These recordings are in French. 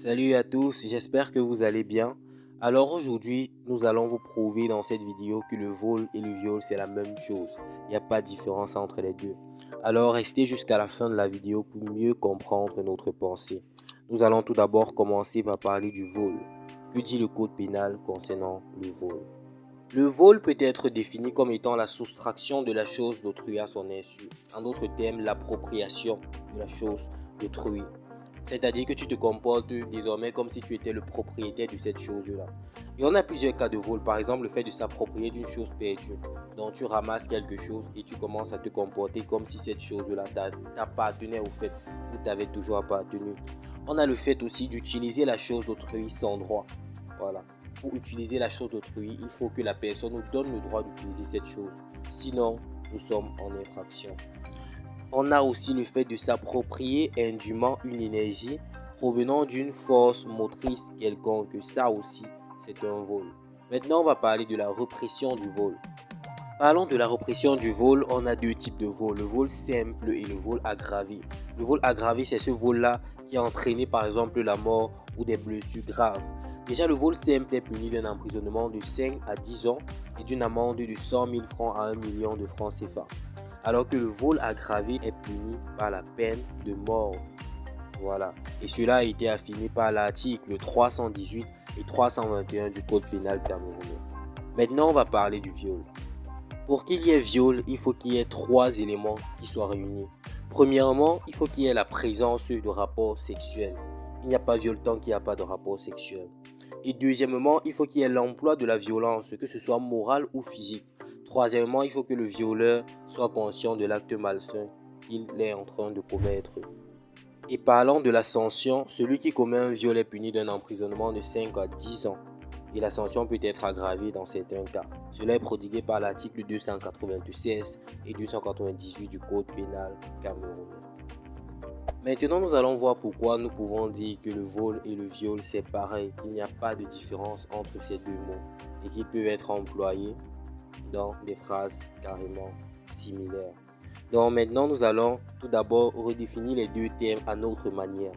Salut à tous, j'espère que vous allez bien. Alors aujourd'hui, nous allons vous prouver dans cette vidéo que le vol et le viol c'est la même chose. Il n'y a pas de différence entre les deux. Alors restez jusqu'à la fin de la vidéo pour mieux comprendre notre pensée. Nous allons tout d'abord commencer par parler du vol. Que dit le code pénal concernant le vol? Le vol peut être défini comme étant la soustraction de la chose d'autrui à son insu. En d'autres termes, l'appropriation de la chose d'autrui. C'est-à-dire que tu te comportes désormais comme si tu étais le propriétaire de cette chose-là. Et on a plusieurs cas de vol. Par exemple, le fait de s'approprier d'une chose perdue. Donc tu ramasses quelque chose et tu commences à te comporter comme si cette chose-là t'appartenait au fait ou t'avait toujours appartenu. On a le fait aussi d'utiliser la chose d'autrui sans droit. Voilà. Pour utiliser la chose d'autrui, il faut que la personne nous donne le droit d'utiliser cette chose. Sinon, nous sommes en infraction. On a aussi le fait de s'approprier indûment une énergie provenant d'une force motrice quelconque. Ça aussi, c'est un vol. Maintenant, on va parler de la répression du vol. Parlons de la répression du vol, on a deux types de vol, le vol simple et le vol aggravé. Le vol aggravé, c'est ce vol-là qui a entraîné par exemple la mort ou des blessures graves. Déjà, le vol simple est puni d'un emprisonnement de 5 à 10 ans et d'une amende de 100 000 francs à 1 million de francs CFA. Alors que le vol aggravé est puni par la peine de mort. Voilà. Et cela a été affirmé par l'article 318 et 321 du Code pénal camerounais. Maintenant, on va parler du viol. Pour qu'il y ait viol, il faut qu'il y ait trois éléments qui soient réunis. Premièrement, il faut qu'il y ait la présence de rapports sexuels. Il n'y a pas viol tant qu'il n'y a pas de rapport sexuel. Et deuxièmement, il faut qu'il y ait l'emploi de la violence, que ce soit morale ou physique. Troisièmement, il faut que le violeur soit conscient de l'acte malsain qu'il est en train de commettre. Et parlant de la sanction, celui qui commet un viol est puni d'un emprisonnement de 5 à 10 ans. Et la sanction peut être aggravée dans certains cas. Cela est prodigué par l'article 296 et 298 du Code pénal camerounais. Maintenant, nous allons voir pourquoi nous pouvons dire que le vol et le viol c'est pareil, qu'il n'y a pas de différence entre ces deux mots et qu'ils peuvent être employés dans des phrases carrément similaires. Donc maintenant, nous allons tout d'abord redéfinir les deux termes à notre manière.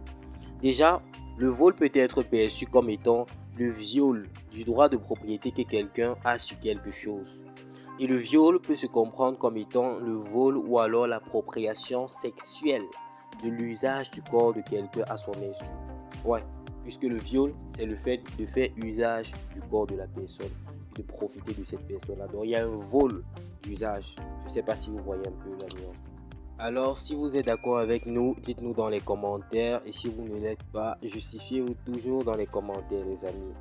Déjà, le vol peut être perçu comme étant le viol du droit de propriété que quelqu'un a sur quelque chose. Et le viol peut se comprendre comme étant le vol ou alors l'appropriation sexuelle de l'usage du corps de quelqu'un à son insu. Ouais, puisque le viol, c'est le fait de faire usage du corps de la personne et de profiter de cette personne-là. Donc il y a un vol d'usage. Je ne sais pas si vous voyez un peu la nuance. Alors, si vous êtes d'accord avec nous, dites-nous dans les commentaires. Et si vous ne l'êtes pas, justifiez-vous toujours dans les commentaires, les amis.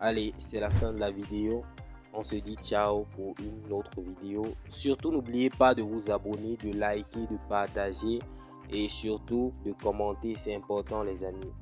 Allez, c'est la fin de la vidéo. On se dit ciao pour une autre vidéo. Surtout, n'oubliez pas de vous abonner, de liker, de partager et surtout de commenter. C'est important, les amis.